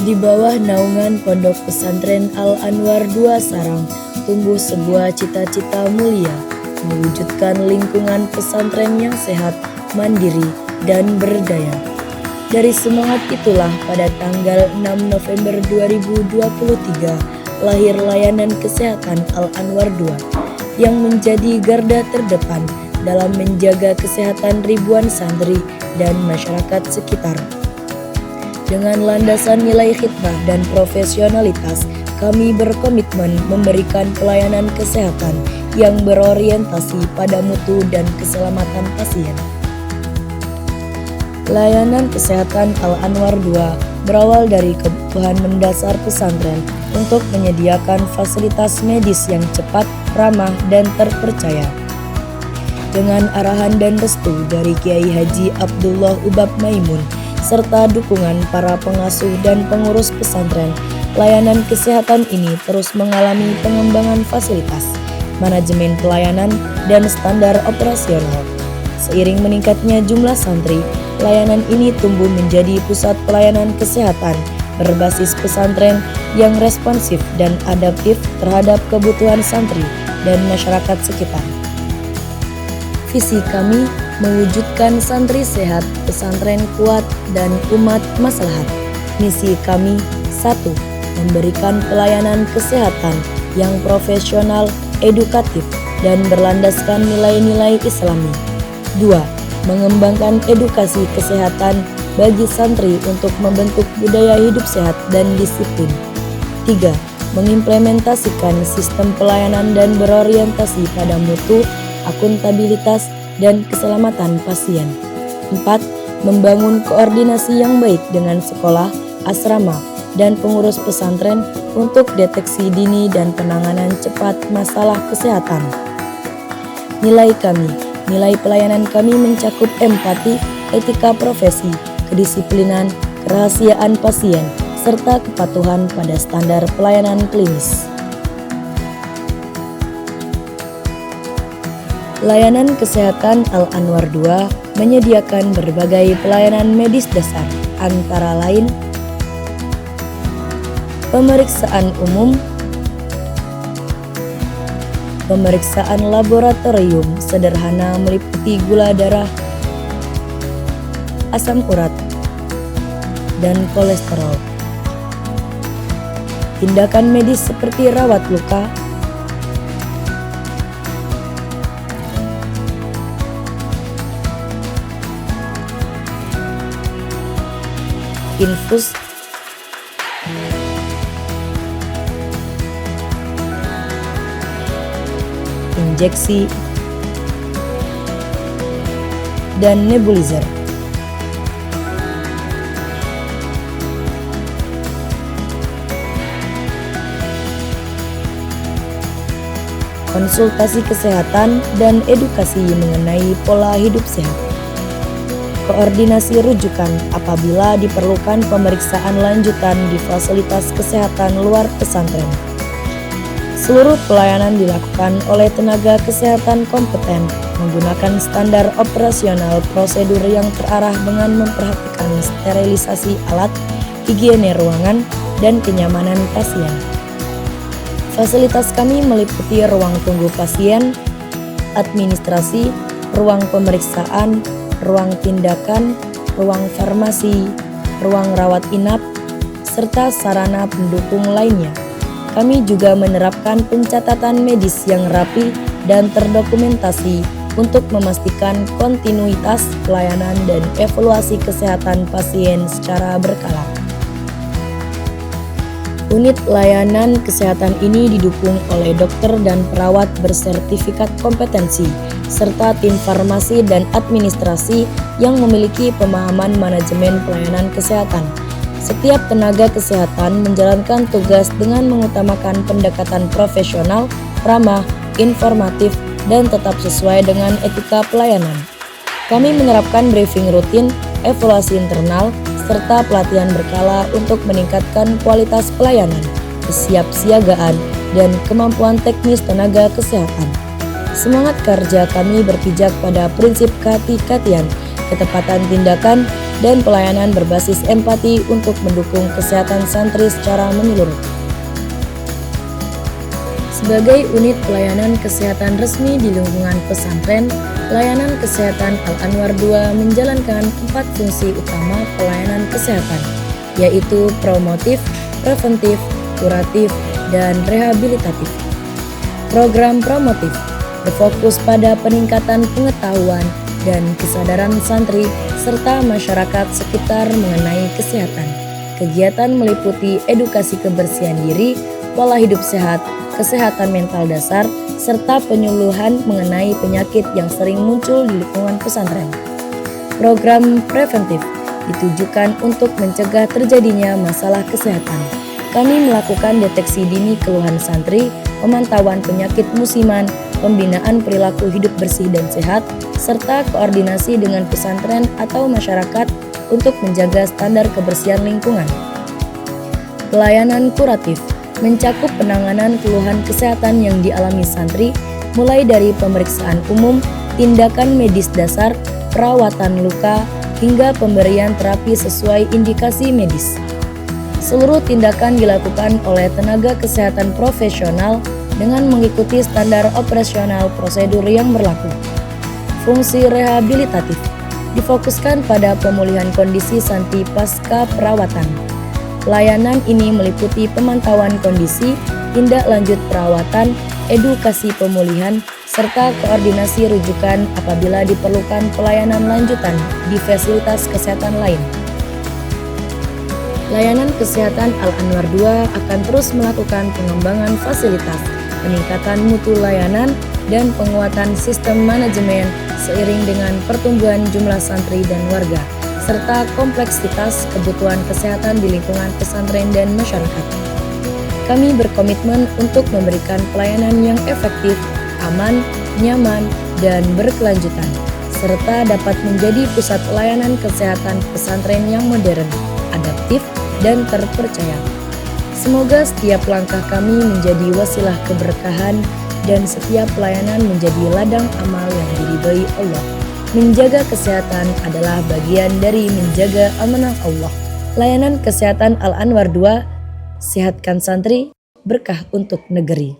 Di bawah naungan Pondok Pesantren Al-Anwar 2 Sarang, tumbuh sebuah cita-cita mulia, mewujudkan lingkungan pesantren yang sehat, mandiri, dan berdaya. Dari semangat itulah pada tanggal 6 November 2023 lahir layanan kesehatan Al-Anwar 2 yang menjadi garda terdepan dalam menjaga kesehatan ribuan santri dan masyarakat sekitar. Dengan landasan nilai khidmat dan profesionalitas, kami berkomitmen memberikan pelayanan kesehatan yang berorientasi pada mutu dan keselamatan pasien. Layanan kesehatan Al-Anwar 2 berawal dari kebutuhan mendasar pesantren untuk menyediakan fasilitas medis yang cepat, ramah, dan terpercaya. Dengan arahan dan restu dari Kiai Haji Abdullah Ubab Maimun, serta dukungan para pengasuh dan pengurus pesantren, layanan kesehatan ini terus mengalami pengembangan fasilitas, manajemen pelayanan, dan standar operasional. Seiring meningkatnya jumlah santri, layanan ini tumbuh menjadi pusat pelayanan kesehatan berbasis pesantren yang responsif dan adaptif terhadap kebutuhan santri dan masyarakat sekitar. Visi kami mewujudkan santri sehat, pesantren kuat, dan umat maslahat. Misi kami 1. Memberikan pelayanan kesehatan yang profesional, edukatif, dan berlandaskan nilai-nilai Islami. 2. Mengembangkan edukasi kesehatan bagi santri untuk membentuk budaya hidup sehat dan disiplin. 3. Mengimplementasikan sistem pelayanan dan berorientasi pada mutu, akuntabilitas, dan keselamatan pasien. 4. Membangun koordinasi yang baik dengan sekolah, asrama, dan pengurus pesantren untuk deteksi dini dan penanganan cepat masalah kesehatan. Nilai pelayanan kami mencakup empati, etika profesi, kedisiplinan, kerahasiaan pasien, serta kepatuhan pada standar pelayanan klinis. Layanan kesehatan Al-Anwar 2 menyediakan berbagai pelayanan medis dasar, antara lain pemeriksaan umum, pemeriksaan laboratorium sederhana meliputi gula darah, asam urat, dan kolesterol. Tindakan medis seperti rawat luka, infus, injeksi, dan nebulizer. Konsultasi kesehatan dan edukasi mengenai pola hidup sehat. Koordinasi rujukan apabila diperlukan pemeriksaan lanjutan di fasilitas kesehatan luar pesantren. Seluruh pelayanan dilakukan oleh tenaga kesehatan kompeten menggunakan standar operasional prosedur yang terarah dengan memperhatikan sterilisasi alat, higiene ruangan, dan kenyamanan pasien. Fasilitas kami meliputi ruang tunggu pasien, administrasi, ruang pemeriksaan, ruang tindakan, ruang farmasi, ruang rawat inap, serta sarana pendukung lainnya. Kami juga menerapkan pencatatan medis yang rapi dan terdokumentasi untuk memastikan kontinuitas pelayanan dan evaluasi kesehatan pasien secara berkala. Unit layanan kesehatan ini didukung oleh dokter dan perawat bersertifikat kompetensi, serta tim farmasi dan administrasi yang memiliki pemahaman manajemen pelayanan kesehatan. Setiap tenaga kesehatan menjalankan tugas dengan mengutamakan pendekatan profesional, ramah, informatif, dan tetap sesuai dengan etika pelayanan. Kami menerapkan briefing rutin, evaluasi internal, serta pelatihan berkala untuk meningkatkan kualitas pelayanan, kesiapsiagaan, dan kemampuan teknis tenaga kesehatan. Semangat kerja kami berpijak pada prinsip kehati-hatian, ketepatan tindakan, dan pelayanan berbasis empati untuk mendukung kesehatan santri secara menyeluruh. Sebagai unit pelayanan kesehatan resmi di lingkungan pesantren, layanan kesehatan Al-Anwar II menjalankan 4 fungsi utama pelayanan kesehatan, yaitu promotif, preventif, kuratif, dan rehabilitatif. Program promotif berfokus pada peningkatan pengetahuan dan kesadaran santri serta masyarakat sekitar mengenai kesehatan. Kegiatan meliputi edukasi kebersihan diri, pola hidup sehat, kesehatan mental dasar, serta penyuluhan mengenai penyakit yang sering muncul di lingkungan pesantren. Program preventif ditujukan untuk mencegah terjadinya masalah kesehatan. Kami melakukan deteksi dini keluhan santri, pemantauan penyakit musiman, pembinaan perilaku hidup bersih dan sehat, serta koordinasi dengan pesantren atau masyarakat untuk menjaga standar kebersihan lingkungan. Pelayanan kuratif mencakup penanganan keluhan kesehatan yang dialami santri, mulai dari pemeriksaan umum, tindakan medis dasar, perawatan luka, hingga pemberian terapi sesuai indikasi medis. Seluruh tindakan dilakukan oleh tenaga kesehatan profesional dengan mengikuti standar operasional prosedur yang berlaku. Fungsi rehabilitatif difokuskan pada pemulihan kondisi santri pasca perawatan. Pelayanan ini meliputi pemantauan kondisi, tindak lanjut perawatan, edukasi pemulihan, serta koordinasi rujukan apabila diperlukan pelayanan lanjutan di fasilitas kesehatan lain. Layanan kesehatan Al-Anwar II akan terus melakukan pengembangan fasilitas, peningkatan mutu layanan, dan penguatan sistem manajemen seiring dengan pertumbuhan jumlah santri dan warga, serta kompleksitas kebutuhan kesehatan di lingkungan pesantren dan masyarakat. Kami berkomitmen untuk memberikan pelayanan yang efektif, aman, nyaman, dan berkelanjutan, serta dapat menjadi pusat layanan kesehatan pesantren yang modern, adaptif, dan terpercaya. Semoga setiap langkah kami menjadi wasilah keberkahan dan setiap pelayanan menjadi ladang amal yang diridhoi Allah. Menjaga kesehatan adalah bagian dari menjaga amanah Allah. Layanan kesehatan Al-Anwar II, sehatkan santri, berkah untuk negeri.